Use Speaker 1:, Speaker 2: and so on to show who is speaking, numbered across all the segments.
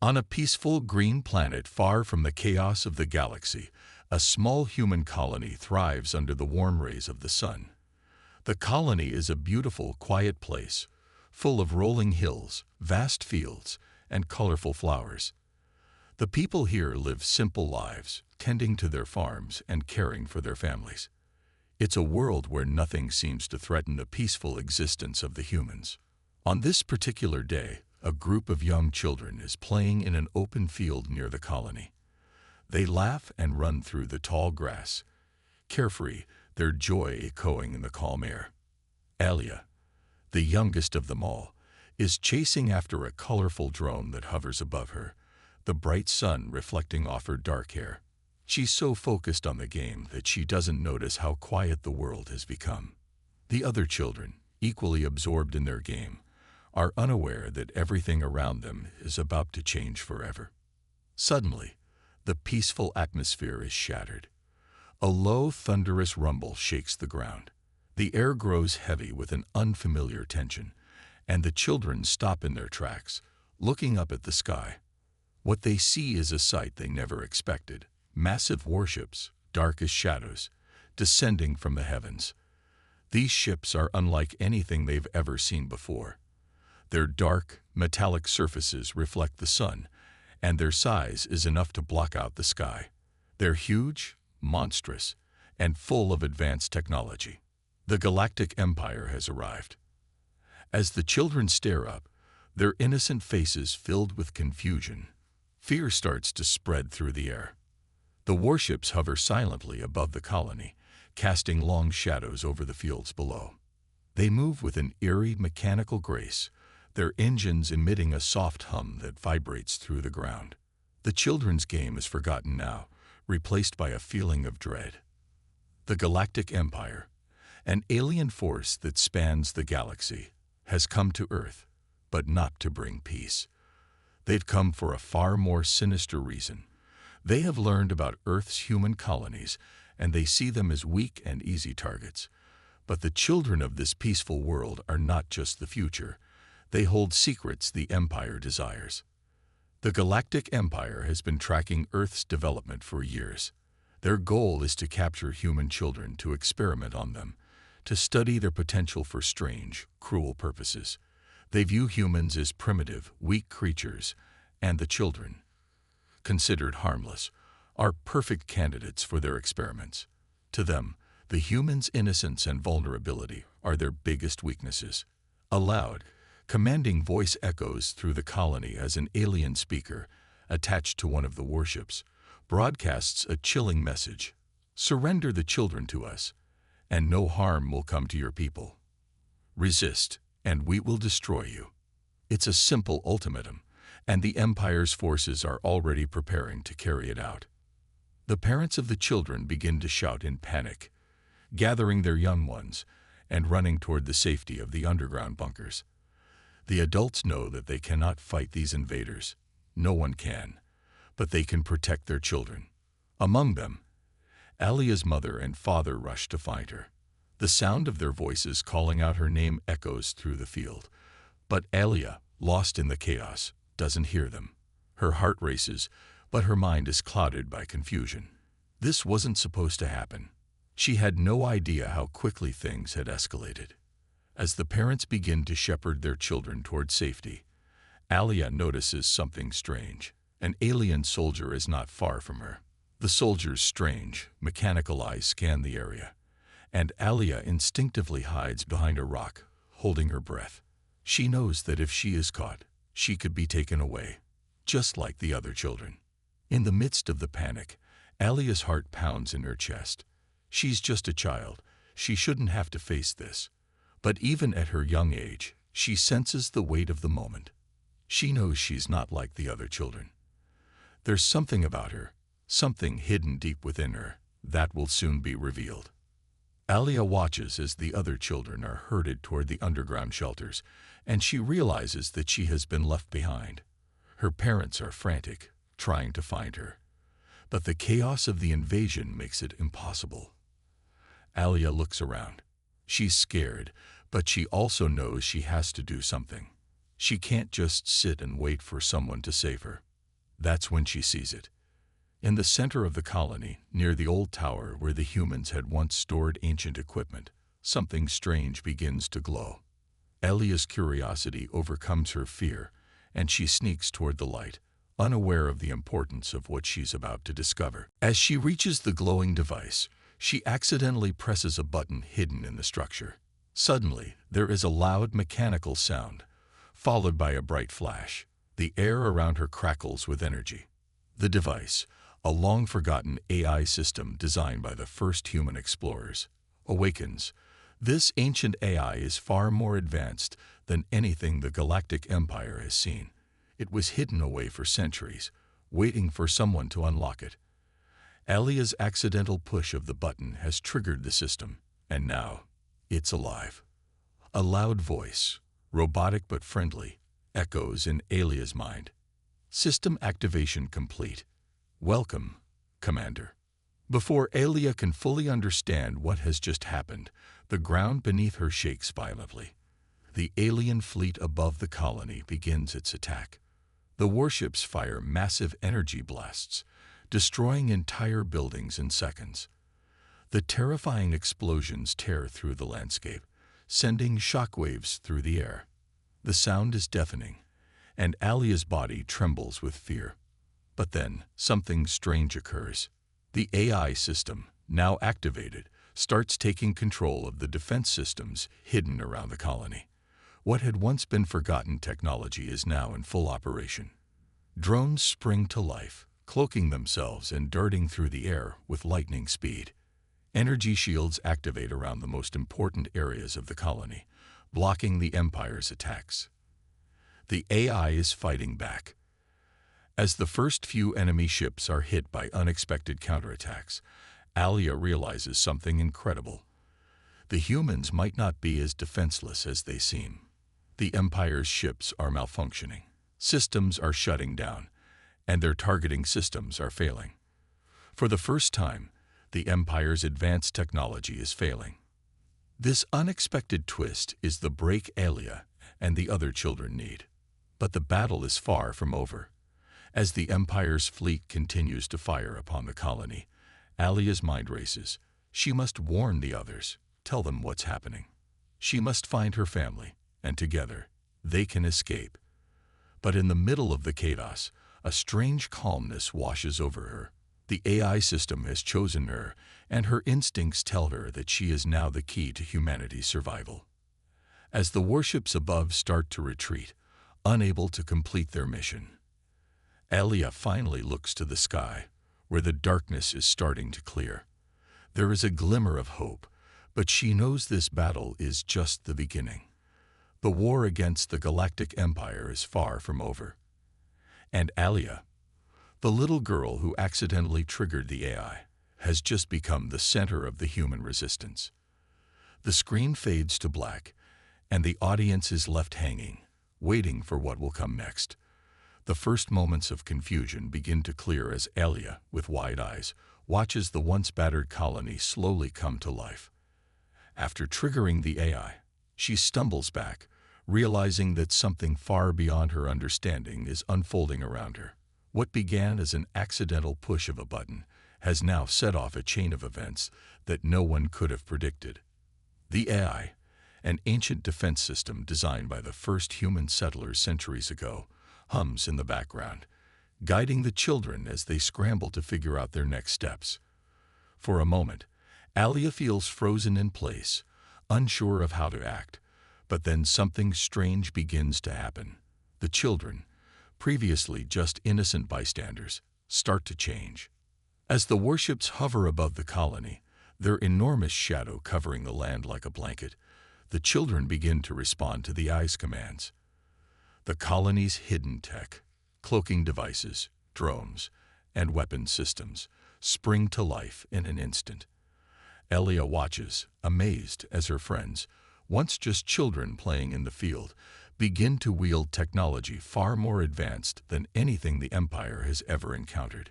Speaker 1: On a peaceful green planet far from the chaos of the galaxy, a small human colony thrives under the warm rays of the sun. The colony is a beautiful, quiet place, full of rolling hills, vast fields, and colorful flowers. The people here live simple lives, tending to their farms and caring for their families. It's a world where nothing seems to threaten the peaceful existence of the humans. On this particular day, a group of young children is playing in an open field near the colony. They laugh and run through the tall grass, carefree, their joy echoing in the calm air. Alia, the youngest of them all, is chasing after a colorful drone that hovers above her, the bright sun reflecting off her dark hair. She's so focused on the game that she doesn't notice how quiet the world has become. The other children, equally absorbed in their game, are unaware that everything around them is about to change forever. Suddenly, the peaceful atmosphere is shattered. A low, thunderous rumble shakes the ground. The air grows heavy with an unfamiliar tension, and the children stop in their tracks, looking up at the sky. What they see is a sight they never expected: massive warships, dark as shadows, descending from the heavens. These ships are unlike anything they've ever seen before. Their dark, metallic surfaces reflect the sun, and their size is enough to block out the sky. They're huge, monstrous, and full of advanced technology. The Galactic Empire has arrived. As the children stare up, their innocent faces filled with confusion, fear starts to spread through the air. The warships hover silently above the colony, casting long shadows over the fields below. They move with an eerie, mechanical grace, their engines emitting a soft hum that vibrates through the ground. The children's game is forgotten now, replaced by a feeling of dread. The Galactic Empire, an alien force that spans the galaxy, has come to Earth, but not to bring peace. They've come for a far more sinister reason. They have learned about Earth's human colonies, and they see them as weak and easy targets. But the children of this peaceful world are not just the future. They hold secrets the Empire desires. The Galactic Empire has been tracking Earth's development for years. Their goal is to capture human children to experiment on them, to study their potential for strange, cruel purposes. They view humans as primitive, weak creatures, and the children, considered harmless, are perfect candidates for their experiments. To them, the humans' innocence and vulnerability are their biggest weaknesses. A loud, commanding voice echoes through the colony as an alien speaker, attached to one of the warships, broadcasts a chilling message: "Surrender the children to us, and no harm will come to your people. Resist, and we will destroy you." It's a simple ultimatum, and the Empire's forces are already preparing to carry it out. The parents of the children begin to shout in panic, gathering their young ones and running toward the safety of the underground bunkers. The adults know that they cannot fight these invaders. No one can, but they can protect their children. Among them, Alia's mother and father rush to find her. The sound of their voices calling out her name echoes through the field, but Alia, lost in the chaos, doesn't hear them. Her heart races, but her mind is clouded by confusion. This wasn't supposed to happen. She had no idea how quickly things had escalated. As the parents begin to shepherd their children toward safety, Alia notices something strange. An alien soldier is not far from her. The soldier's strange, mechanical eyes scan the area, and Alia instinctively hides behind a rock, holding her breath. She knows that if she is caught, she could be taken away, just like the other children. In the midst of the panic, Alia's heart pounds in her chest. She's just a child. She shouldn't have to face this. But even at her young age, she senses the weight of the moment. She knows she's not like the other children. There's something about her, something hidden deep within her, that will soon be revealed. Alia watches as the other children are herded toward the underground shelters, and she realizes that she has been left behind. Her parents are frantic, trying to find her. But the chaos of the invasion makes it impossible. Alia looks around. She's scared, but she also knows she has to do something. She can't just sit and wait for someone to save her. That's when she sees it. In the center of the colony, near the old tower where the humans had once stored ancient equipment, something strange begins to glow. Elia's curiosity overcomes her fear, and she sneaks toward the light, unaware of the importance of what she's about to discover. As she reaches the glowing device, she accidentally presses a button hidden in the structure. Suddenly, there is a loud mechanical sound, followed by a bright flash. The air around her crackles with energy. The device, a long-forgotten AI system designed by the first human explorers, awakens. This ancient AI is far more advanced than anything the Galactic Empire has seen. It was hidden away for centuries, waiting for someone to unlock it. Alia's accidental push of the button has triggered the system, and now it's alive. A loud voice, robotic but friendly, echoes in Alia's mind. System activation complete. Welcome, Commander. Before Alia can fully understand what has just happened, the ground beneath her shakes violently. The alien fleet above the colony begins its attack. The warships fire massive energy blasts, destroying entire buildings in seconds. The terrifying explosions tear through the landscape, sending shockwaves through the air. The sound is deafening, and Alia's body trembles with fear. But then, something strange occurs. The AI system, now activated, starts taking control of the defense systems hidden around the colony. What had once been forgotten technology is now in full operation. Drones spring to life, cloaking themselves and darting through the air with lightning speed. Energy shields activate around the most important areas of the colony, blocking the Empire's attacks. The AI is fighting back. As the first few enemy ships are hit by unexpected counterattacks, Alia realizes something incredible. The humans might not be as defenseless as they seem. The Empire's ships are malfunctioning, systems are shutting down, and their targeting systems are failing. For the first time, the Empire's advanced technology is failing. This unexpected twist is the break Alia and the other children need. But the battle is far from over. As the Empire's fleet continues to fire upon the colony, Alia's mind races. She must warn the others, tell them what's happening. She must find her family, and together, they can escape. But in the middle of the chaos, a strange calmness washes over her. The AI system has chosen her, and her instincts tell her that she is now the key to humanity's survival. As the warships above start to retreat, unable to complete their mission, Alia finally looks to the sky, where the darkness is starting to clear. There is a glimmer of hope, but she knows this battle is just the beginning. The war against the Galactic Empire is far from over. And Alia, the little girl who accidentally triggered the AI, has just become the center of the human resistance. The screen fades to black, and the audience is left hanging, waiting for what will come next. The first moments of confusion begin to clear as Alia, with wide eyes, watches the once battered colony slowly come to life. After triggering the AI, she stumbles back, realizing that something far beyond her understanding is unfolding around her. What began as an accidental push of a button has now set off a chain of events that no one could have predicted. The AI, an ancient defense system designed by the first human settlers centuries ago, hums in the background, guiding the children as they scramble to figure out their next steps. For a moment, Alia feels frozen in place, unsure of how to act, but then something strange begins to happen. The children, previously just innocent bystanders, start to change. As the warships hover above the colony, their enormous shadow covering the land like a blanket, the children begin to respond to the AI's commands. The colony's hidden tech, cloaking devices, drones, and weapon systems spring to life in an instant. Alia watches, amazed as her friends, once just children playing in the field, begin to wield technology far more advanced than anything the Empire has ever encountered.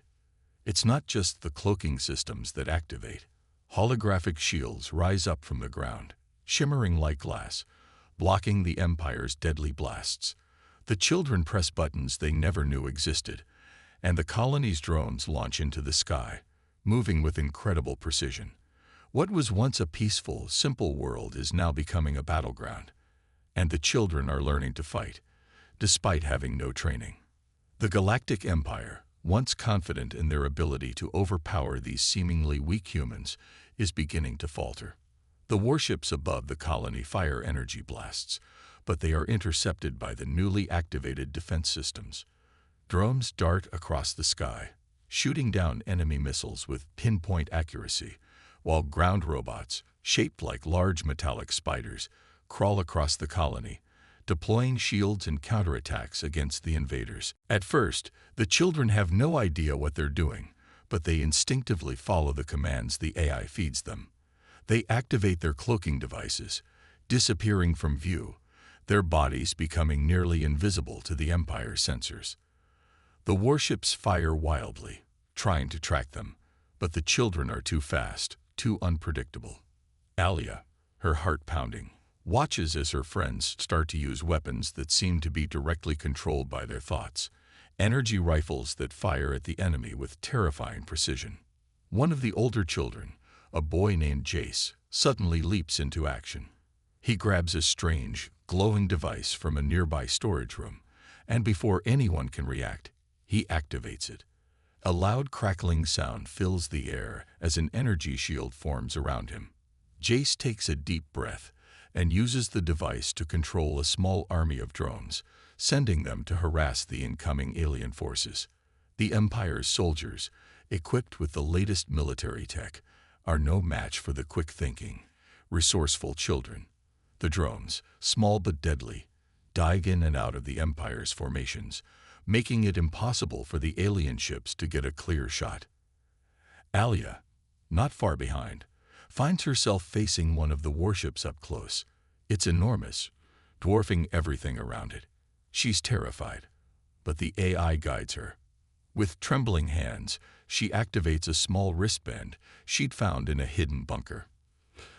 Speaker 1: It's not just the cloaking systems that activate. Holographic shields rise up from the ground, shimmering like glass, blocking the Empire's deadly blasts. The children press buttons they never knew existed, and the colony's drones launch into the sky, moving with incredible precision. What was once a peaceful, simple world is now becoming a battleground, and the children are learning to fight, despite having no training. The Galactic Empire, once confident in their ability to overpower these seemingly weak humans, is beginning to falter. The warships above the colony fire energy blasts, but they are intercepted by the newly activated defense systems. Drones dart across the sky, shooting down enemy missiles with pinpoint accuracy, while ground robots, shaped like large metallic spiders, crawl across the colony, deploying shields and counterattacks against the invaders. At first, the children have no idea what they're doing, but they instinctively follow the commands the AI feeds them. They activate their cloaking devices, disappearing from view, their bodies becoming nearly invisible to the Empire's sensors. The warships fire wildly, trying to track them, but the children are too fast, too unpredictable. Alia, her heart pounding, watches as her friends start to use weapons that seem to be directly controlled by their thoughts, energy rifles that fire at the enemy with terrifying precision. One of the older children, a boy named Jace, suddenly leaps into action. He grabs a strange, glowing device from a nearby storage room, and before anyone can react, he activates it. A loud crackling sound fills the air as an energy shield forms around him. Jace takes a deep breath and uses the device to control a small army of drones, sending them to harass the incoming alien forces. The Empire's soldiers, equipped with the latest military tech, are no match for the quick-thinking, resourceful children. The drones, small but deadly, dive in and out of the Empire's formations, making it impossible for the alien ships to get a clear shot. Alia, not far behind, finds herself facing one of the warships up close. It's enormous, dwarfing everything around it. She's terrified, but the AI guides her. With trembling hands, she activates a small wristband she'd found in a hidden bunker.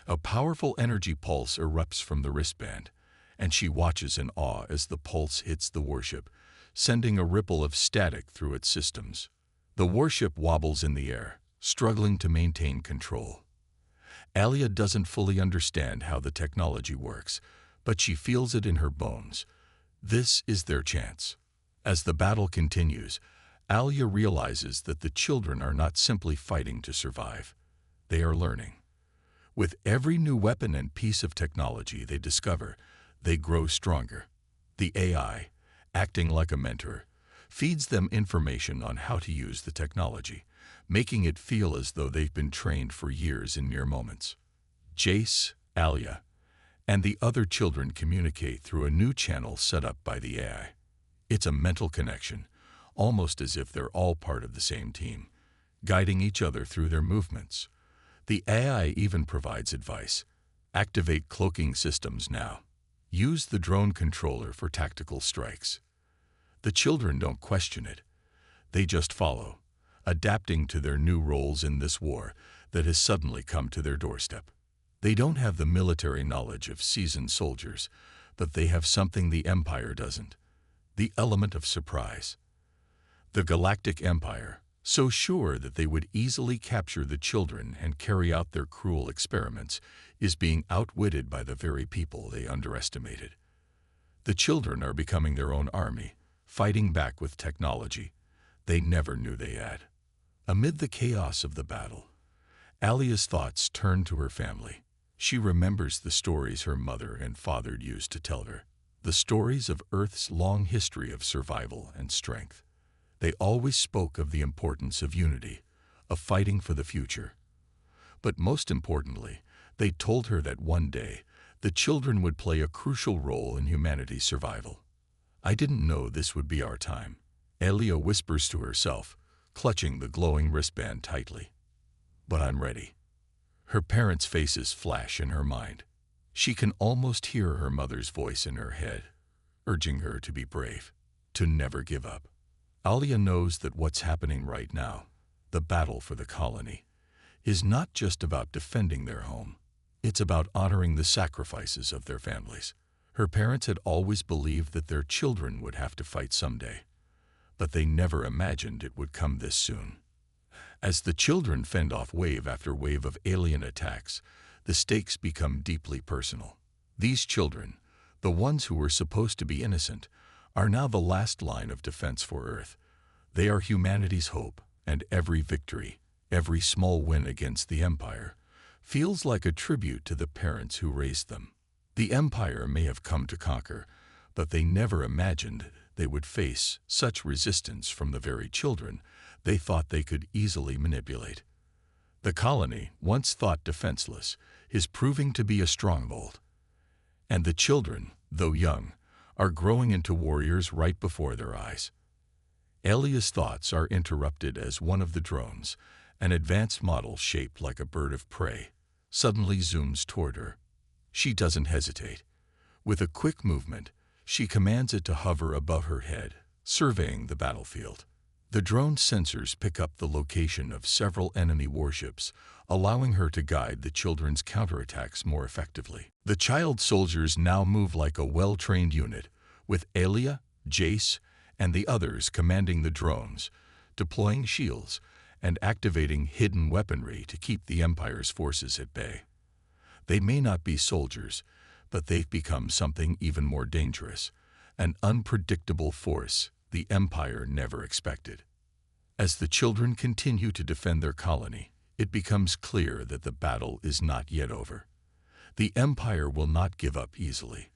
Speaker 1: A powerful energy pulse erupts from the wristband, and she watches in awe as the pulse hits the warship, sending a ripple of static through its systems. The warship wobbles in the air, struggling to maintain control. Alia doesn't fully understand how the technology works, but she feels it in her bones. This is their chance. As the battle continues, Alia realizes that the children are not simply fighting to survive. They are learning. With every new weapon and piece of technology they discover, they grow stronger. The AI, acting like a mentor, feeds them information on how to use the technology, making it feel as though they've been trained for years in mere moments. Jace, Alia, and the other children communicate through a new channel set up by the AI. It's a mental connection, almost as if they're all part of the same team, guiding each other through their movements. The AI even provides advice. Activate cloaking systems now. Use the drone controller for tactical strikes. The children don't question it. They just follow, adapting to their new roles in this war that has suddenly come to their doorstep. They don't have the military knowledge of seasoned soldiers, but they have something the Empire doesn't: the element of surprise. The Galactic Empire, so sure that they would easily capture the children and carry out their cruel experiments, is being outwitted by the very people they underestimated. The children are becoming their own army, fighting back with technology they never knew they had. Amid the chaos of the battle, Alia's thoughts turn to her family. She remembers the stories her mother and father used to tell her, the stories of Earth's long history of survival and strength. They always spoke of the importance of unity, of fighting for the future. But most importantly, they told her that one day, the children would play a crucial role in humanity's survival. "I didn't know this would be our time," Alia whispers to herself, clutching the glowing wristband tightly. "But I'm ready." Her parents' faces flash in her mind. She can almost hear her mother's voice in her head, urging her to be brave, to never give up. Alia knows that what's happening right now, the battle for the colony, is not just about defending their home. It's about honoring the sacrifices of their families. Her parents had always believed that their children would have to fight someday. but they never imagined it would come this soon. As the children fend off wave after wave of alien attacks, the stakes become deeply personal. These children, the ones who were supposed to be innocent, are now the last line of defense for Earth. They are humanity's hope, and every victory, every small win against the Empire, feels like a tribute to the parents who raised them. The Empire may have come to conquer, but they never imagined they would face such resistance from the very children they thought they could easily manipulate. The colony, once thought defenseless, is proving to be a stronghold. And the children, though young, are growing into warriors right before their eyes. Elia's thoughts are interrupted as one of the drones, an advanced model shaped like a bird of prey, suddenly zooms toward her. She doesn't hesitate. With a quick movement, she commands it to hover above her head, surveying the battlefield. The drone's sensors pick up the location of several enemy warships, allowing her to guide the children's counterattacks more effectively. The child soldiers now move like a well-trained unit, with Elia, Jace, and the others commanding the drones, deploying shields, and activating hidden weaponry to keep the Empire's forces at bay. They may not be soldiers, but they've become something even more dangerous, an unpredictable force the Empire never expected. As the children continue to defend their colony, it becomes clear that the battle is not yet over. The Empire will not give up easily,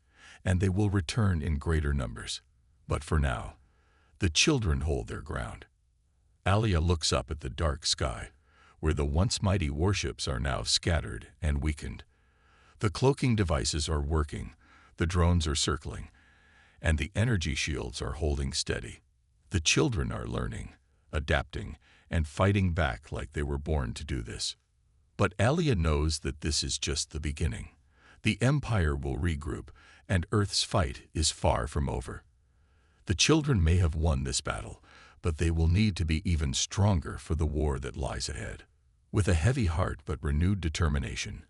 Speaker 1: and they will return in greater numbers. But for now, the children hold their ground. Alia looks up at the dark sky, where the once mighty warships are now scattered and weakened. The cloaking devices are working, the drones are circling, and the energy shields are holding steady. The children are learning, adapting, and fighting back like they were born to do this. But Alia knows that this is just the beginning. The Empire will regroup, and Earth's fight is far from over. The children may have won this battle, but they will need to be even stronger for the war that lies ahead. With a heavy heart but renewed determination,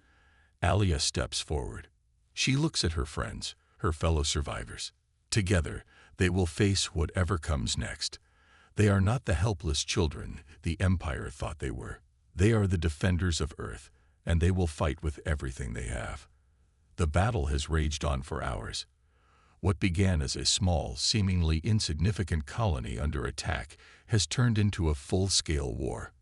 Speaker 1: Alia steps forward. She looks at her friends, her fellow survivors. Together, they will face whatever comes next. They are not the helpless children the Empire thought they were. They are the defenders of Earth, and they will fight with everything they have. The battle has raged on for hours. What began as a small, seemingly insignificant colony under attack has turned into a full-scale war.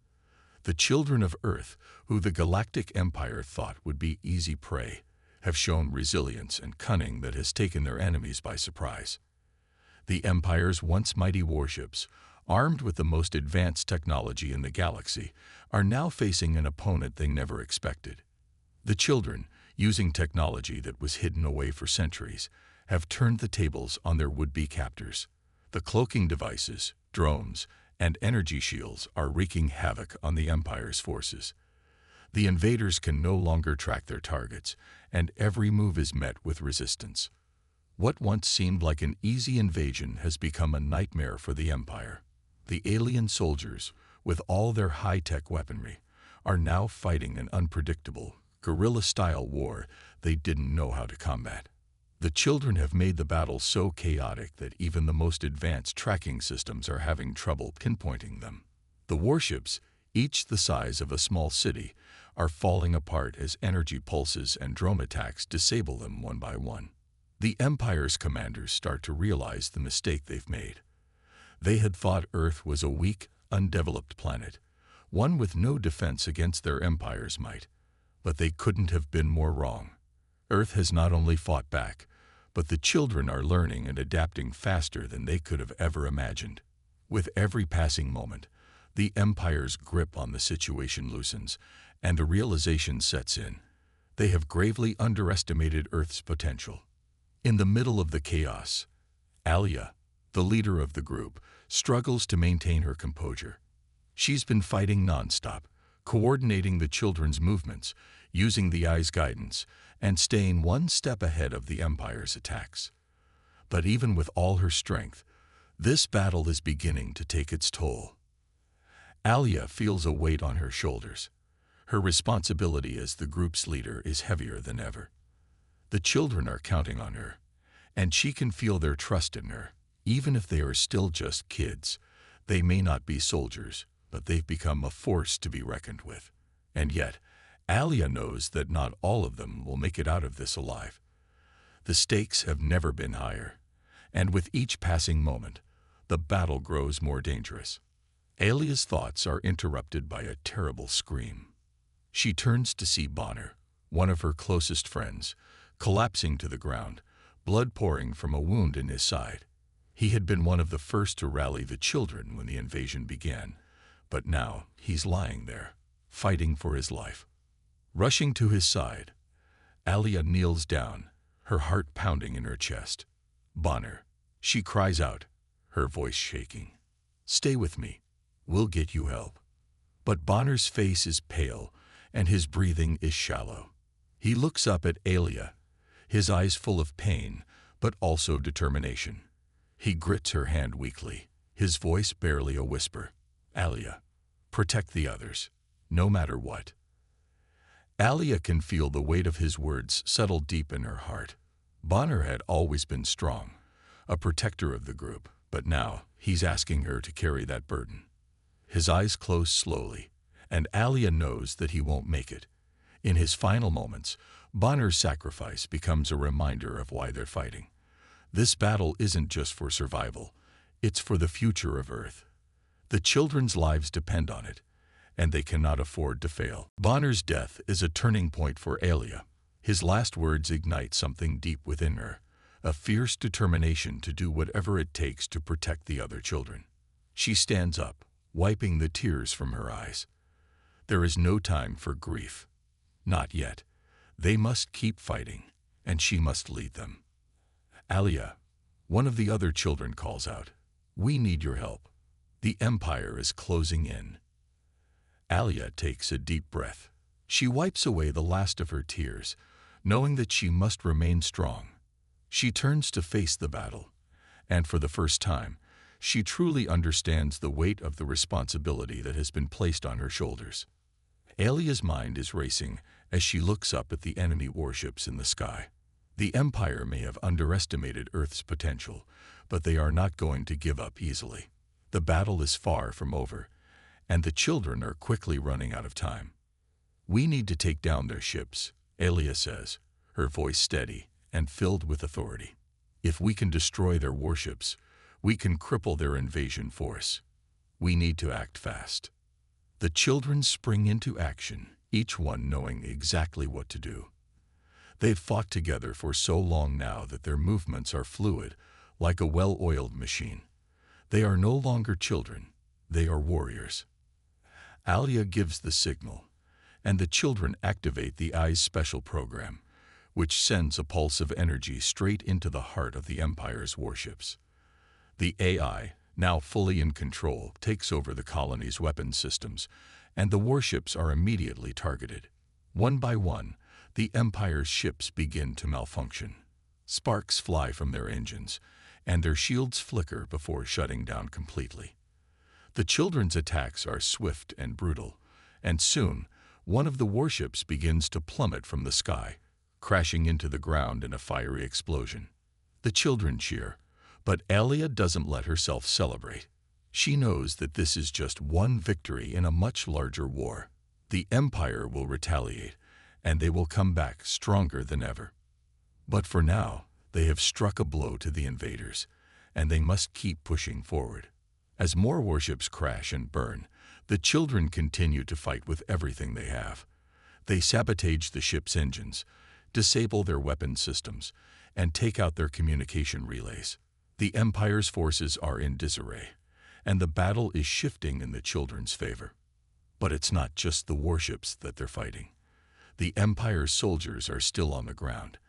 Speaker 1: The children of Earth, who the Galactic Empire thought would be easy prey, have shown resilience and cunning that has taken their enemies by surprise. The Empire's once mighty warships, armed with the most advanced technology in the galaxy, are now facing an opponent they never expected. The children, using technology that was hidden away for centuries, have turned the tables on their would-be captors. The cloaking devices, drones, and energy shields are wreaking havoc on the Empire's forces. The invaders can no longer track their targets, and every move is met with resistance. What once seemed like an easy invasion has become a nightmare for the Empire. The alien soldiers, with all their high-tech weaponry, are now fighting an unpredictable, guerrilla-style war they didn't know how to combat. The children have made the battle so chaotic that even the most advanced tracking systems are having trouble pinpointing them. The warships, each the size of a small city, are falling apart as energy pulses and drone attacks disable them one by one. The Empire's commanders start to realize the mistake they've made. They had thought Earth was a weak, undeveloped planet, one with no defense against their Empire's might. But they couldn't have been more wrong. Earth has not only fought back, but the children are learning and adapting faster than they could have ever imagined. With every passing moment, the Empire's grip on the situation loosens, and the realization sets in. They have gravely underestimated Earth's potential. In the middle of the chaos, Alia, the leader of the group, struggles to maintain her composure. She's been fighting nonstop, coordinating the children's movements, using the eye's guidance, and staying one step ahead of the Empire's attacks. But even with all her strength, this battle is beginning to take its toll. Alia feels a weight on her shoulders. Her responsibility as the group's leader is heavier than ever. The children are counting on her, and she can feel their trust in her. Even if they are still just kids, they may not be soldiers, but they've become a force to be reckoned with. And yet, Alia knows that not all of them will make it out of this alive. The stakes have never been higher, and with each passing moment, the battle grows more dangerous. Alia's thoughts are interrupted by a terrible scream. She turns to see Bonner, one of her closest friends, collapsing to the ground, blood pouring from a wound in his side. He had been one of the first to rally the children when the invasion began, but now he's lying there, fighting for his life. Rushing to his side, Alia kneels down, her heart pounding in her chest. "Bonner," she cries out, her voice shaking. "Stay with me. We'll get you help." But Bonner's face is pale, and his breathing is shallow. He looks up at Alia, his eyes full of pain, but also determination. He grits her hand weakly, his voice barely a whisper. "Alia, protect the others, no matter what." Alia can feel the weight of his words settle deep in her heart. Bonner had always been strong, a protector of the group, but now he's asking her to carry that burden. His eyes close slowly, and Alia knows that he won't make it. In his final moments, Bonner's sacrifice becomes a reminder of why they're fighting. This battle isn't just for survival, it's for the future of Earth. The children's lives depend on it, and they cannot afford to fail. Bonner's death is a turning point for Alia. His last words ignite something deep within her, a fierce determination to do whatever it takes to protect the other children. She stands up, wiping the tears from her eyes. There is no time for grief. Not yet. They must keep fighting, and she must lead them. "Alia," one of the other children calls out, "we need your help. The Empire is closing in." Alia takes a deep breath. She wipes away the last of her tears, knowing that she must remain strong. She turns to face the battle, and for the first time, she truly understands the weight of the responsibility that has been placed on her shoulders. Alia's mind is racing as she looks up at the enemy warships in the sky. The Empire may have underestimated Earth's potential, but they are not going to give up easily. The battle is far from over, and the children are quickly running out of time. "We need to take down their ships," Alia says, her voice steady and filled with authority. "If we can destroy their warships, we can cripple their invasion force. We need to act fast." The children spring into action, each one knowing exactly what to do. They've fought together for so long now that their movements are fluid, like a well-oiled machine. They are no longer children, they are warriors. Alia gives the signal, and the children activate the Eye's special program, which sends a pulse of energy straight into the heart of the Empire's warships. The AI, now fully in control, takes over the colony's weapons systems, and the warships are immediately targeted. One by one, the Empire's ships begin to malfunction. Sparks fly from their engines, and their shields flicker before shutting down completely. The children's attacks are swift and brutal, and soon, one of the warships begins to plummet from the sky, crashing into the ground in a fiery explosion. The children cheer, but Alia doesn't let herself celebrate. She knows that this is just one victory in a much larger war. The Empire will retaliate, and they will come back stronger than ever. But for now, they have struck a blow to the invaders, and they must keep pushing forward. As more warships crash and burn, the children continue to fight with everything they have. They sabotage the ship's engines, disable their weapon systems, and take out their communication relays. The Empire's forces are in disarray, and the battle is shifting in the children's favor. But it's not just the warships that they're fighting. The Empire's soldiers are still on the ground,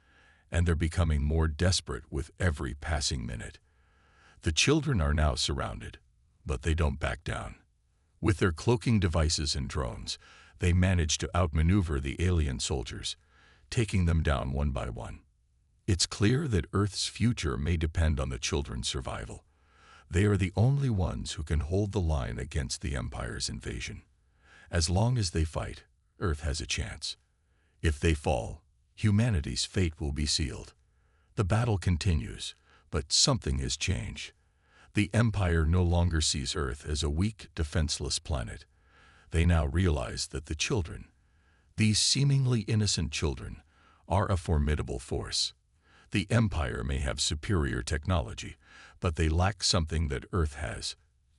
Speaker 1: and they're becoming more desperate with every passing minute. The children are now surrounded, but they don't back down. With their cloaking devices and drones, they manage to outmaneuver the alien soldiers, taking them down one by one. It's clear that Earth's future may depend on the children's survival. They are the only ones who can hold the line against the Empire's invasion. As long as they fight, Earth has a chance. If they fall, humanity's fate will be sealed. The battle continues, but something has changed. The Empire no longer sees Earth as a weak, defenseless planet. They now realize that the children, these seemingly innocent children, are a formidable force. The Empire may have superior technology, but they lack something that Earth has: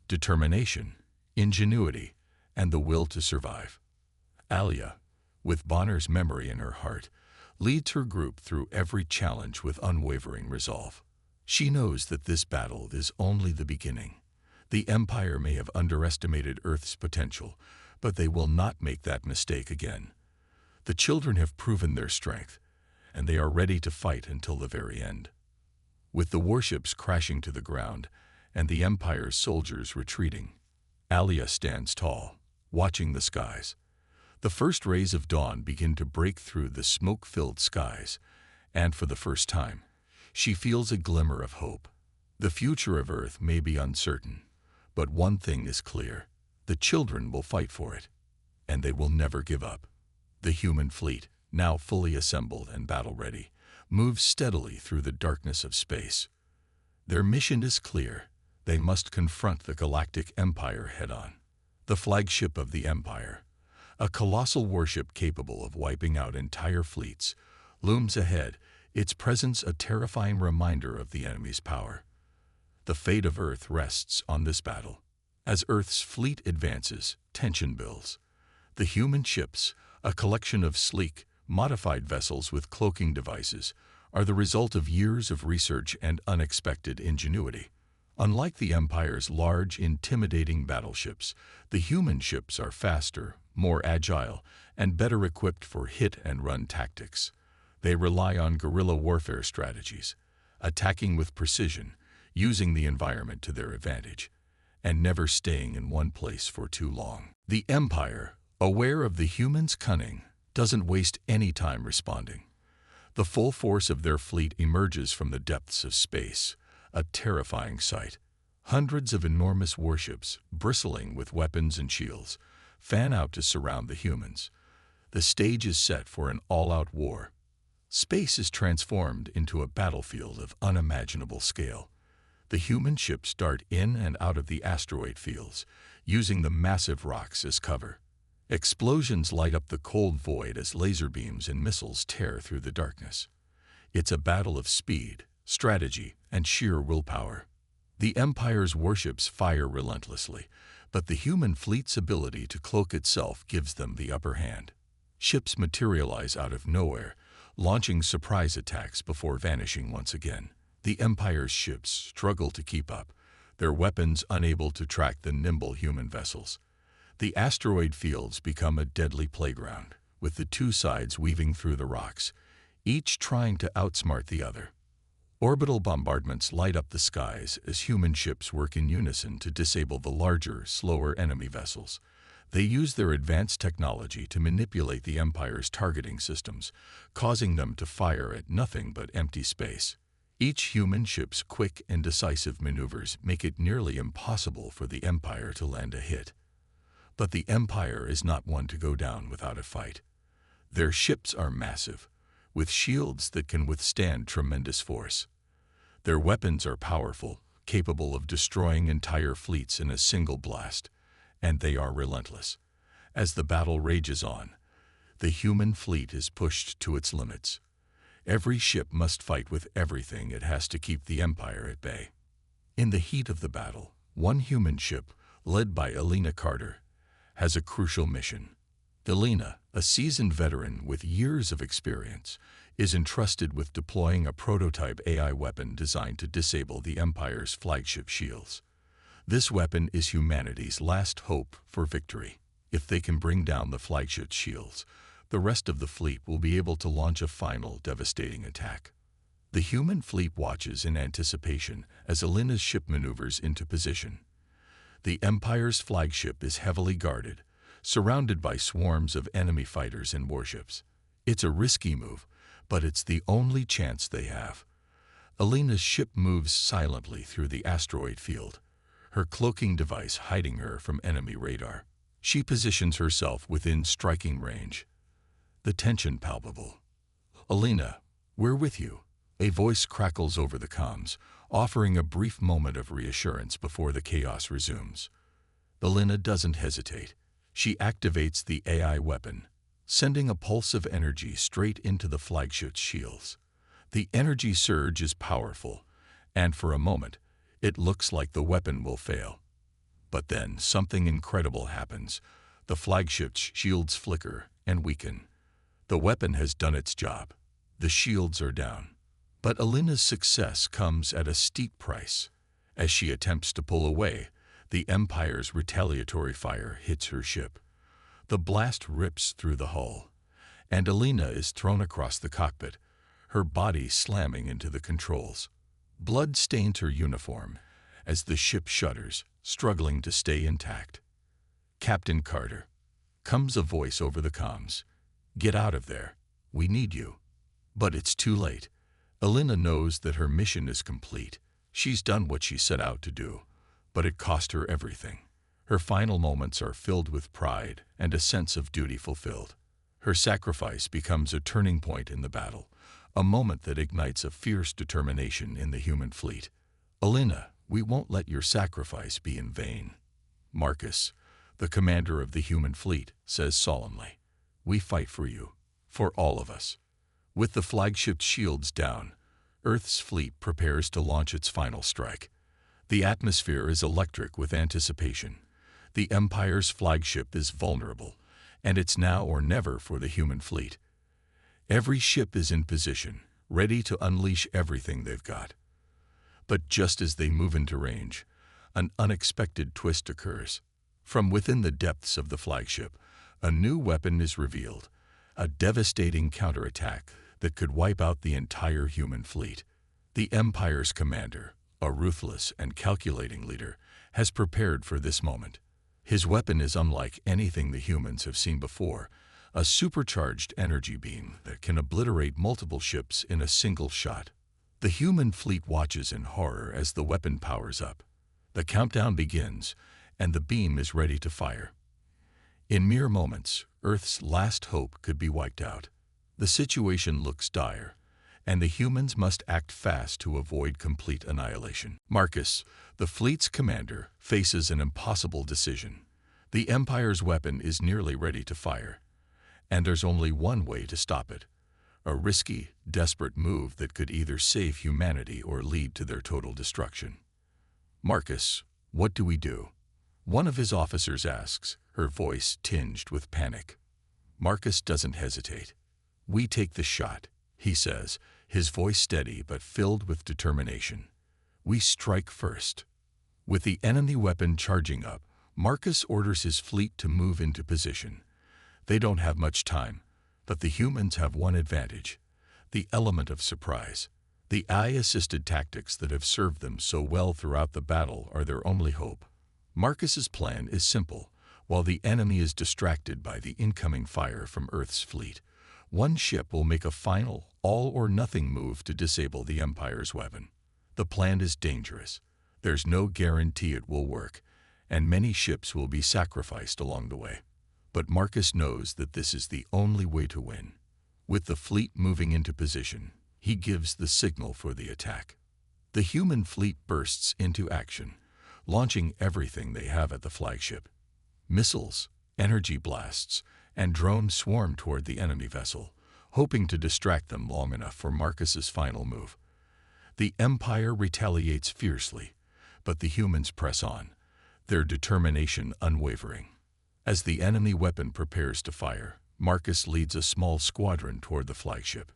Speaker 1: determination, ingenuity, and the will to survive. Alia, with Bonner's memory in her heart, leads her group through every challenge with unwavering resolve. She knows that this battle is only the beginning. The Empire may have underestimated Earth's potential, but they will not make that mistake again. The children have proven their strength, and they are ready to fight until the very end. With the warships crashing to the ground and the Empire's soldiers retreating, Alia stands tall, watching the skies. The first rays of dawn begin to break through the smoke-filled skies, and for the first time, she feels a glimmer of hope. The future of Earth may be uncertain, but one thing is clear: the children will fight for it, and they will never give up. The human fleet, now fully assembled and battle-ready, moves steadily through the darkness of space. Their mission is clear: they must confront the Galactic Empire head-on. The flagship of the Empire, a colossal warship capable of wiping out entire fleets, looms ahead, its presence a terrifying reminder of the enemy's power. The fate of Earth rests on this battle. As Earth's fleet advances, tension builds. The human ships, a collection of sleek, modified vessels with cloaking devices, are the result of years of research and unexpected ingenuity. Unlike the Empire's large, intimidating battleships, the human ships are faster, more agile, and better equipped for hit-and-run tactics. They rely on guerrilla warfare strategies, attacking with precision, using the environment to their advantage, and never staying in one place for too long. The Empire, aware of the humans' cunning, doesn't waste any time responding. The full force of their fleet emerges from the depths of space, a terrifying sight. Hundreds of enormous warships, bristling with weapons and shields, fan out to surround the humans. The stage is set for an all-out war. Space is transformed into a battlefield of unimaginable scale. The human ships dart in and out of the asteroid fields, using the massive rocks as cover. Explosions light up the cold void as laser beams and missiles tear through the darkness. It's a battle of speed, strategy, and sheer willpower. The Empire's warships fire relentlessly, but the human fleet's ability to cloak itself gives them the upper hand. Ships materialize out of nowhere, launching surprise attacks before vanishing once again. The Empire's ships struggle to keep up, their weapons unable to track the nimble human vessels. The asteroid fields become a deadly playground, with the two sides weaving through the rocks, each trying to outsmart the other. Orbital bombardments light up the skies as human ships work in unison to disable the larger, slower enemy vessels. They use their advanced technology to manipulate the Empire's targeting systems, causing them to fire at nothing but empty space. Each human ship's quick and decisive maneuvers make it nearly impossible for the Empire to land a hit. But the Empire is not one to go down without a fight. Their ships are massive, with shields that can withstand tremendous force. Their weapons are powerful, capable of destroying entire fleets in a single blast, and they are relentless. As the battle rages on, the human fleet is pushed to its limits. Every ship must fight with everything it has to keep the Empire at bay. In the heat of the battle, one human ship, led by Elena Carter, has a crucial mission. Elena, a seasoned veteran with years of experience, is entrusted with deploying a prototype AI weapon designed to disable the Empire's flagship shields. This weapon is humanity's last hope for victory. If they can bring down the flagship shields, the rest of the fleet will be able to launch a final devastating attack. The human fleet watches in anticipation as Elena's ship maneuvers into position. The Empire's flagship is heavily guarded, surrounded by swarms of enemy fighters and warships. It's a risky move, but it's the only chance they have. Elena's ship moves silently through the asteroid field, her cloaking device hiding her from enemy radar. She positions herself within striking range. The tension palpable. "Elena, we're with you," a voice crackles over the comms, offering a brief moment of reassurance before the chaos resumes. Alina doesn't hesitate. She activates the AI weapon, sending a pulse of energy straight into the flagship's shields. The energy surge is powerful, and for a moment, it looks like the weapon will fail. But then something incredible happens. The flagship's shields flicker and weaken. The weapon has done its job. The shields are down. But Alina's success comes at a steep price. As she attempts to pull away, the Empire's retaliatory fire hits her ship. The blast rips through the hull, and Alina is thrown across the cockpit, her body slamming into the controls. Blood stains her uniform as the ship shudders, struggling to stay intact. "Captain Carter," comes a voice over the comms. "Get out of there. We need you." But it's too late. Alina knows that her mission is complete. She's done what she set out to do, but it cost her everything. Her final moments are filled with pride and a sense of duty fulfilled. Her sacrifice becomes a turning point in the battle, a moment that ignites a fierce determination in the human fleet. "Alina, we won't let your sacrifice be in vain." Marcus, the commander of the human fleet, says solemnly, "We fight for you, for all of us." With the flagship's shields down, Earth's fleet prepares to launch its final strike. The atmosphere is electric with anticipation. The Empire's flagship is vulnerable, and it's now or never for the human fleet. Every ship is in position, ready to unleash everything they've got. But just as they move into range, an unexpected twist occurs. From within the depths of the flagship, a new weapon is revealed, a devastating counterattack that could wipe out the entire human fleet. The Empire's commander, a ruthless and calculating leader, has prepared for this moment. His weapon is unlike anything the humans have seen before, a supercharged energy beam that can obliterate multiple ships in a single shot. The human fleet watches in horror as the weapon powers up. The countdown begins, and the beam is ready to fire. In mere moments, Earth's last hope could be wiped out. The situation looks dire, and the humans must act fast to avoid complete annihilation. Marcus, the fleet's commander, faces an impossible decision. The Empire's weapon is nearly ready to fire, and there's only one way to stop it. A risky, desperate move that could either save humanity or lead to their total destruction. "Marcus, what do we do?" one of his officers asks, her voice tinged with panic. Marcus doesn't hesitate. "We take the shot," he says, his voice steady but filled with determination. "We strike first." With the enemy weapon charging up, Marcus orders his fleet to move into position. They don't have much time, but the humans have one advantage: the element of surprise. The AI-assisted tactics that have served them so well throughout the battle are their only hope. Marcus's plan is simple. While the enemy is distracted by the incoming fire from Earth's fleet, one ship will make a final, all-or-nothing move to disable the Empire's weapon. The plan is dangerous. There's no guarantee it will work, and many ships will be sacrificed along the way. But Marcus knows that this is the only way to win. With the fleet moving into position, he gives the signal for the attack. The human fleet bursts into action, launching everything they have at the flagship. Missiles, energy blasts, and drones swarm toward the enemy vessel, hoping to distract them long enough for Marcus's final move. The Empire retaliates fiercely, but the humans press on, their determination unwavering. As the enemy weapon prepares to fire, Marcus leads a small squadron toward the flagship.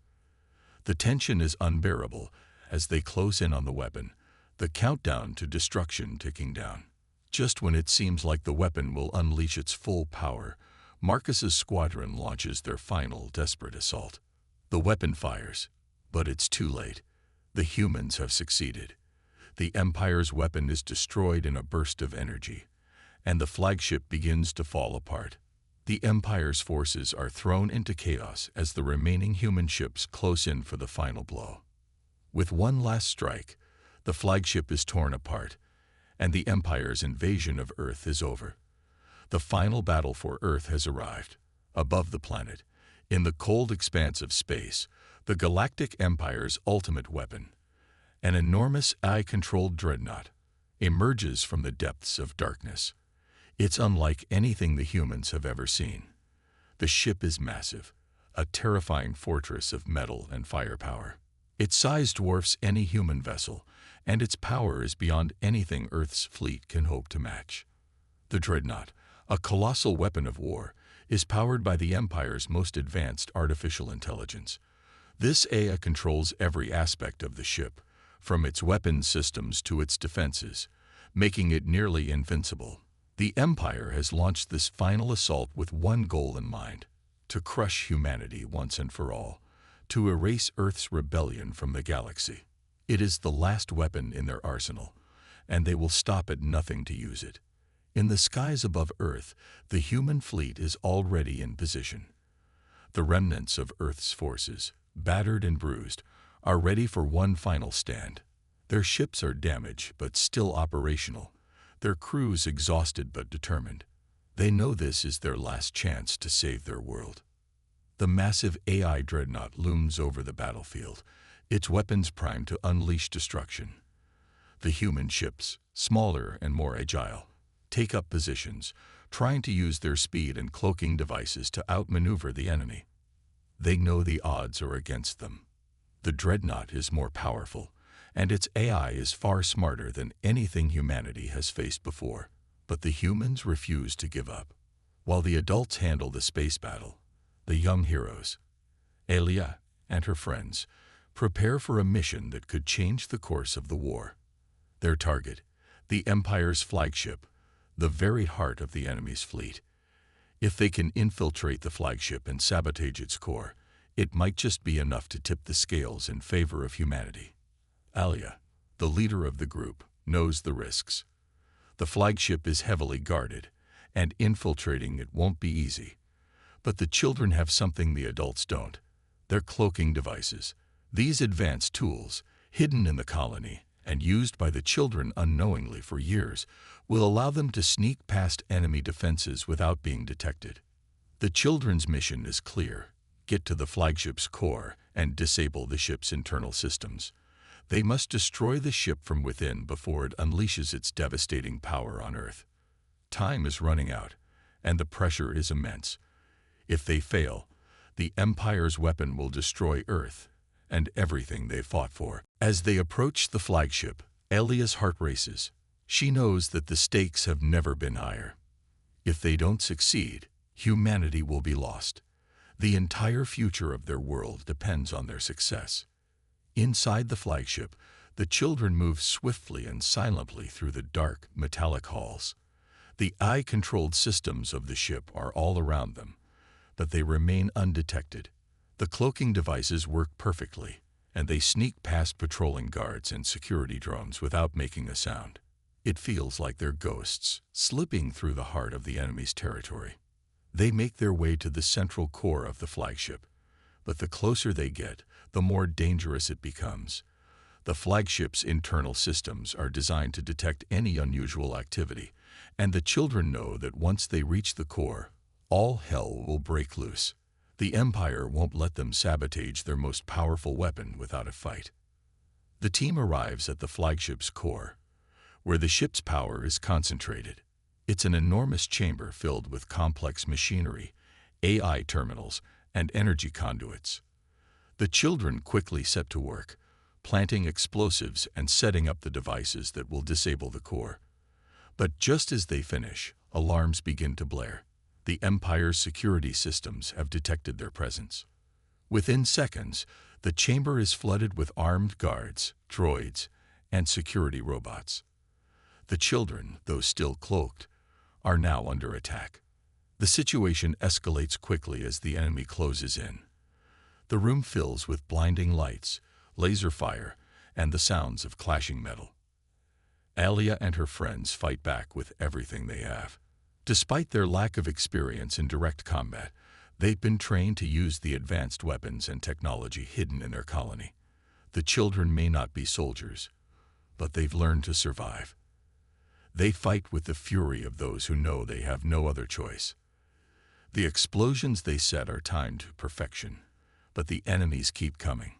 Speaker 1: The tension is unbearable as they close in on the weapon, the countdown to destruction ticking down. Just when it seems like the weapon will unleash its full power, Marcus's squadron launches their final desperate assault. The weapon fires, but it's too late. The humans have succeeded. The Empire's weapon is destroyed in a burst of energy, and the flagship begins to fall apart. The Empire's forces are thrown into chaos as the remaining human ships close in for the final blow. With one last strike, the flagship is torn apart, and the Empire's invasion of Earth is over. The final battle for Earth has arrived. Above the planet, in the cold expanse of space, the Galactic Empire's ultimate weapon, An enormous AI-controlled dreadnought emerges from the depths of darkness. It's unlike anything the humans have ever seen. The ship is massive, a terrifying fortress of metal and firepower. Its size dwarfs any human vessel, and its power is beyond anything Earth's fleet can hope to match. The dreadnought, a colossal weapon of war, is powered by the Empire's most advanced artificial intelligence. This AI controls every aspect of the ship, from its weapons systems to its defenses, making it nearly invincible. The Empire has launched this final assault with one goal in mind: to crush humanity once and for all, to erase Earth's rebellion from the galaxy. It is the last weapon in their arsenal, and they will stop at nothing to use it. In the skies above Earth, the human fleet is already in position. The remnants of Earth's forces, battered and bruised, are ready for one final stand. Their ships are damaged but still operational, their crews exhausted but determined. They know this is their last chance to save their world. The massive AI dreadnought looms over the battlefield, its weapons primed to unleash destruction. The human ships, smaller and more agile, take up positions, trying to use their speed and cloaking devices to outmaneuver the enemy. They know the odds are against them. The dreadnought is more powerful, and its AI is far smarter than anything humanity has faced before. But the humans refuse to give up. While the adults handle the space battle, the young heroes, Alia and her friends, prepare for a mission that could change the course of the war. Their target, the Empire's flagship, the very heart of the enemy's fleet. If they can infiltrate the flagship and sabotage its core, it might just be enough to tip the scales in favor of humanity. Alia, the leader of the group, knows the risks. The flagship is heavily guarded, and infiltrating it won't be easy. But the children have something the adults don't: their cloaking devices. These advanced tools, hidden in the colony and used by the children unknowingly for years, will allow them to sneak past enemy defenses without being detected. The children's mission is clear: get to the flagship's core and disable the ship's internal systems. They must destroy the ship from within before it unleashes its devastating power on Earth. Time is running out, and the pressure is immense. If they fail, the Empire's weapon will destroy Earth and everything they fought for. As they approach the flagship, Alia's heart races. She knows that the stakes have never been higher. If they don't succeed, humanity will be lost. The entire future of their world depends on their success. Inside the flagship, the children move swiftly and silently through the dark, metallic halls. The eye-controlled systems of the ship are all around them, but they remain undetected. The cloaking devices work perfectly, and they sneak past patrolling guards and security drones without making a sound. It feels like they're ghosts, slipping through the heart of the enemy's territory. They make their way to the central core of the flagship, but the closer they get, the more dangerous it becomes. The flagship's internal systems are designed to detect any unusual activity, and the children know that once they reach the core, all hell will break loose. The Empire won't let them sabotage their most powerful weapon without a fight. The team arrives at the flagship's core, where the ship's power is concentrated. It's an enormous chamber filled with complex machinery, AI terminals, and energy conduits. The children quickly set to work, planting explosives and setting up the devices that will disable the core. But just as they finish, alarms begin to blare. The Empire's security systems have detected their presence. Within seconds, the chamber is flooded with armed guards, droids, and security robots. The children, though still cloaked, are now under attack. The situation escalates quickly as the enemy closes in. The room fills with blinding lights, laser fire, and the sounds of clashing metal. Alia and her friends fight back with everything they have. Despite their lack of experience in direct combat, they've been trained to use the advanced weapons and technology hidden in their colony. The children may not be soldiers, but they've learned to survive. They fight with the fury of those who know they have no other choice. The explosions they set are timed to perfection, but the enemies keep coming.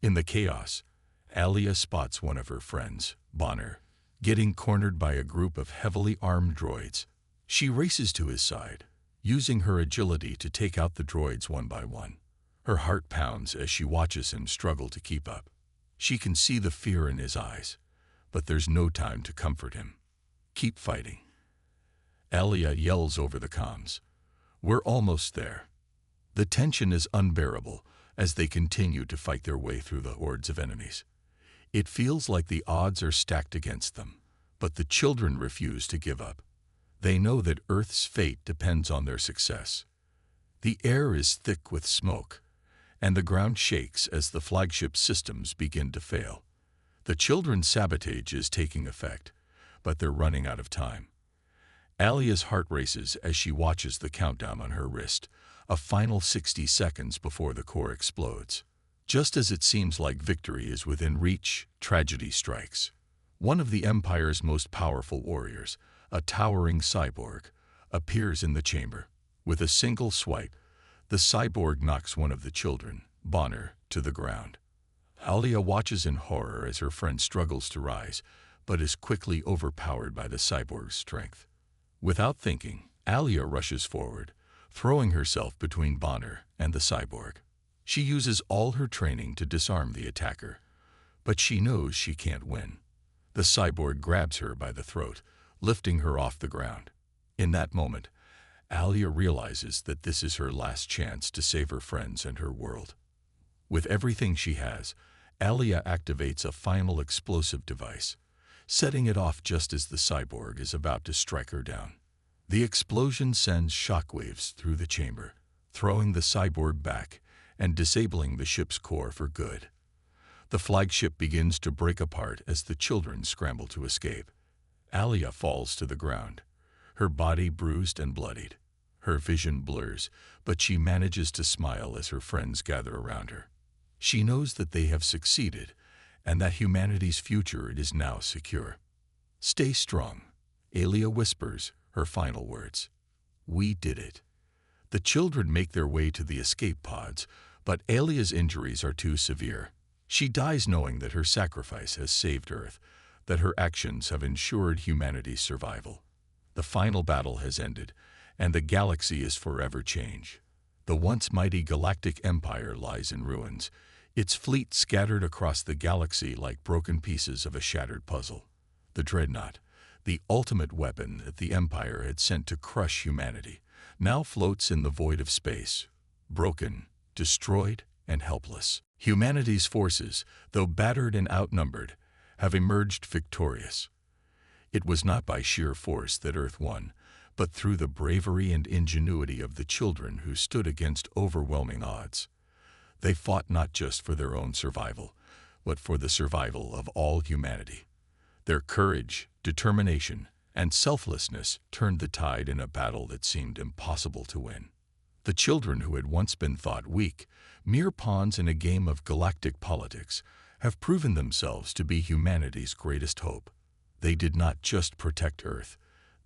Speaker 1: In the chaos, Alia spots one of her friends, Bonner, getting cornered by a group of heavily armed droids. She races to his side, using her agility to take out the droids one by one. Her heart pounds as she watches him struggle to keep up. She can see the fear in his eyes, but there's no time to comfort him. "Keep fighting." Alia yells over the comms. "We're almost there." The tension is unbearable as they continue to fight their way through the hordes of enemies. It feels like the odds are stacked against them, but the children refuse to give up. They know that Earth's fate depends on their success. The air is thick with smoke, and the ground shakes as the flagship systems begin to fail. The children's sabotage is taking effect, but they're running out of time. Alia's heart races as she watches the countdown on her wrist, a final 60 seconds before the core explodes. Just as it seems like victory is within reach, tragedy strikes. One of the Empire's most powerful warriors, a towering cyborg, appears in the chamber. With a single swipe, the cyborg knocks one of the children, Bonner, to the ground. Alia watches in horror as her friend struggles to rise, but is quickly overpowered by the cyborg's strength. Without thinking, Alia rushes forward, throwing herself between Bonner and the cyborg. She uses all her training to disarm the attacker, but she knows she can't win. The cyborg grabs her by the throat, lifting her off the ground. In that moment, Alia realizes that this is her last chance to save her friends and her world. With everything she has, Alia activates a final explosive device, setting it off just as the cyborg is about to strike her down. The explosion sends shockwaves through the chamber, throwing the cyborg back and disabling the ship's core for good. The flagship begins to break apart as the children scramble to escape. Alia falls to the ground, her body bruised and bloodied. Her vision blurs, but she manages to smile as her friends gather around her. She knows that they have succeeded and that humanity's future is now secure. "Stay strong," Alia whispers her final words. "We did it." The children make their way to the escape pods, but Alia's injuries are too severe. She dies knowing that her sacrifice has saved Earth, that her actions have ensured humanity's survival. The final battle has ended, and the galaxy is forever changed. The once mighty Galactic Empire lies in ruins, its fleet scattered across the galaxy like broken pieces of a shattered puzzle. The dreadnought, the ultimate weapon that the Empire had sent to crush humanity, now floats in the void of space, broken, destroyed, and helpless. Humanity's forces, though battered and outnumbered, have emerged victorious. It was not by sheer force that Earth won, but through the bravery and ingenuity of the children who stood against overwhelming odds. They fought not just for their own survival, but for the survival of all humanity. Their courage, determination, and selflessness turned the tide in a battle that seemed impossible to win. The children who had once been thought weak, mere pawns in a game of galactic politics, have proven themselves to be humanity's greatest hope. They did not just protect Earth,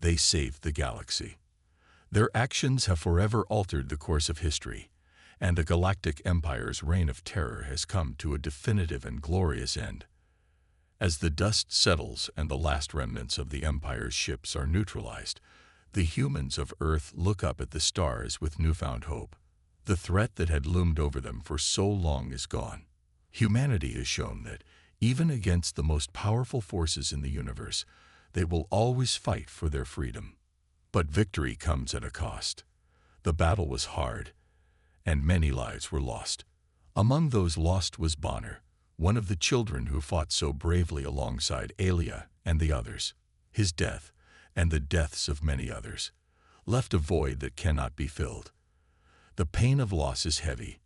Speaker 1: they saved the galaxy. Their actions have forever altered the course of history, and the Galactic Empire's reign of terror has come to a definitive and glorious end. As the dust settles and the last remnants of the Empire's ships are neutralized, the humans of Earth look up at the stars with newfound hope. The threat that had loomed over them for so long is gone. Humanity has shown that, even against the most powerful forces in the universe, they will always fight for their freedom. But victory comes at a cost. The battle was hard, and many lives were lost. Among those lost was Bonner, one of the children who fought so bravely alongside Alia and the others. His death, and the deaths of many others, left a void that cannot be filled. The pain of loss is heavy,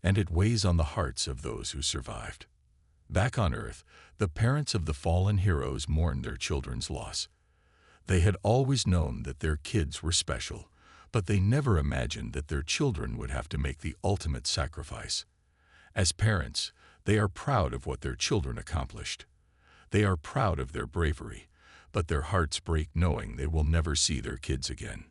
Speaker 1: and it weighs on the hearts of those who survived. Back on Earth, the parents of the fallen heroes mourned their children's loss. They had always known that their kids were special, but they never imagined that their children would have to make the ultimate sacrifice. As parents, they are proud of what their children accomplished. They are proud of their bravery, but their hearts break knowing they will never see their kids again.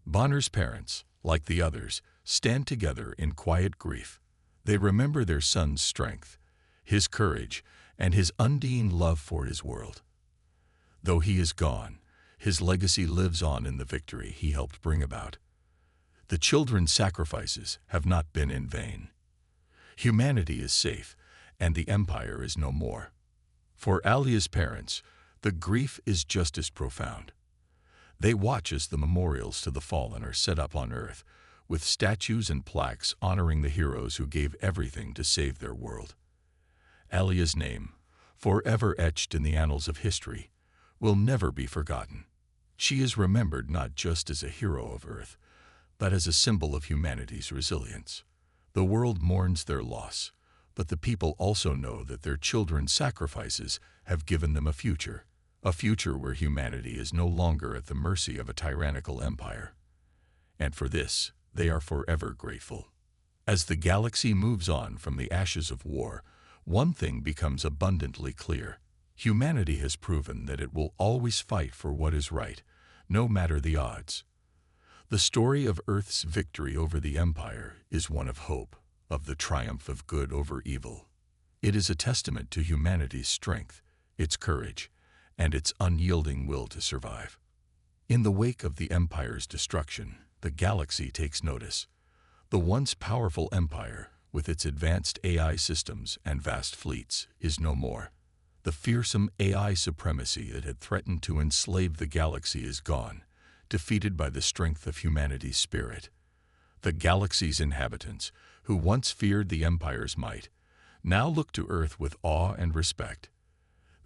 Speaker 1: Bonner's parents, like the others, stand together in quiet grief. They remember their son's strength, his courage, and his undying love for his world. Though he is gone, his legacy lives on in the victory he helped bring about. The children's sacrifices have not been in vain. Humanity is safe, and the Empire is no more. For Alia's parents, the grief is just as profound. They watch as the memorials to the fallen are set up on Earth, with statues and plaques honoring the heroes who gave everything to save their world. Alia's name, forever etched in the annals of history, will never be forgotten. She is remembered not just as a hero of Earth, but as a symbol of humanity's resilience. The world mourns their loss, but the people also know that their children's sacrifices have given them a future where humanity is no longer at the mercy of a tyrannical empire. And for this, they are forever grateful. As the galaxy moves on from the ashes of war, one thing becomes abundantly clear. Humanity has proven that it will always fight for what is right, no matter the odds. The story of Earth's victory over the Empire is one of hope, of the triumph of good over evil. It is a testament to humanity's strength, its courage, and its unyielding will to survive. In the wake of the Empire's destruction, the galaxy takes notice. The once powerful Empire, with its advanced AI systems and vast fleets, is no more. The fearsome AI supremacy that had threatened to enslave the galaxy is gone, defeated by the strength of humanity's spirit. The galaxy's inhabitants, who once feared the Empire's might, now look to Earth with awe and respect.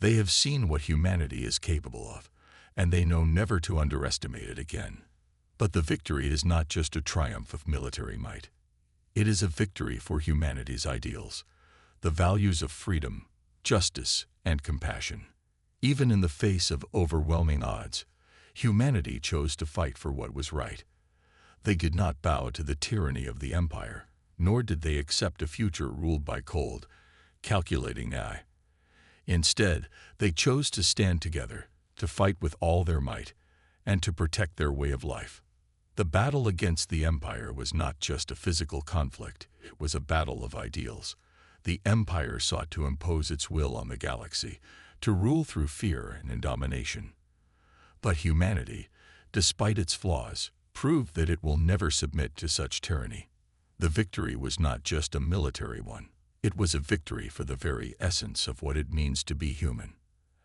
Speaker 1: They have seen what humanity is capable of, and they know never to underestimate it again. But the victory is not just a triumph of military might. It is a victory for humanity's ideals, the values of freedom, justice, and compassion. Even in the face of overwhelming odds, humanity chose to fight for what was right. They did not bow to the tyranny of the Empire, nor did they accept a future ruled by cold, calculating AI. Instead, they chose to stand together, to fight with all their might, and to protect their way of life. The battle against the Empire was not just a physical conflict, it was a battle of ideals. The Empire sought to impose its will on the galaxy, to rule through fear and domination. But humanity, despite its flaws, proved that it will never submit to such tyranny. The victory was not just a military one. It was a victory for the very essence of what it means to be human.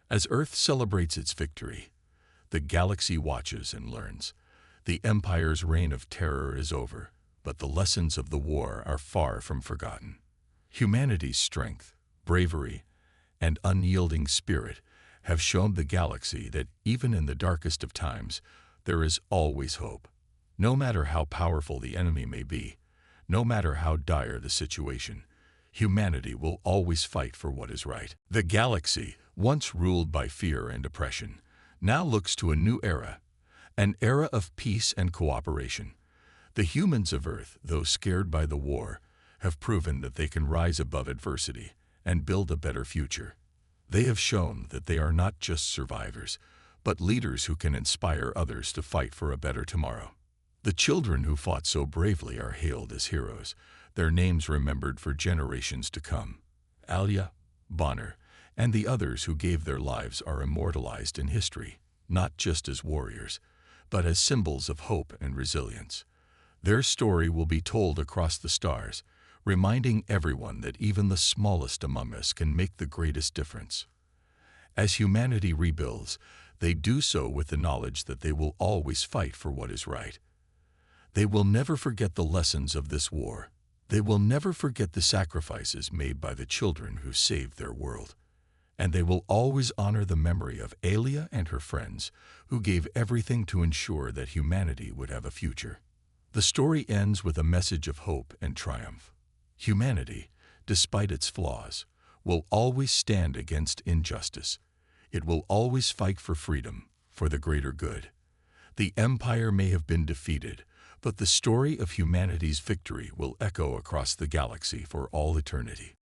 Speaker 1: As Earth celebrates its victory, the galaxy watches and learns. The Empire's reign of terror is over, but the lessons of the war are far from forgotten. Humanity's strength, bravery, and unyielding spirit have shown the galaxy that even in the darkest of times, there is always hope. No matter how powerful the enemy may be, no matter how dire the situation, humanity will always fight for what is right. The galaxy, once ruled by fear and oppression, now looks to a new era, an era of peace and cooperation. The humans of Earth, though scared by the war, have proven that they can rise above adversity and build a better future. They have shown that they are not just survivors, but leaders who can inspire others to fight for a better tomorrow. The children who fought so bravely are hailed as heroes, their names remembered for generations to come. Alia, Bonner, and the others who gave their lives are immortalized in history, not just as warriors, but as symbols of hope and resilience. Their story will be told across the stars, reminding everyone that even the smallest among us can make the greatest difference. As humanity rebuilds, they do so with the knowledge that they will always fight for what is right. They will never forget the lessons of this war. They will never forget the sacrifices made by the children who saved their world. And they will always honor the memory of Alia and her friends, who gave everything to ensure that humanity would have a future. The story ends with a message of hope and triumph. Humanity, despite its flaws, will always stand against injustice. It will always fight for freedom, for the greater good. The Empire may have been defeated, but the story of humanity's victory will echo across the galaxy for all eternity.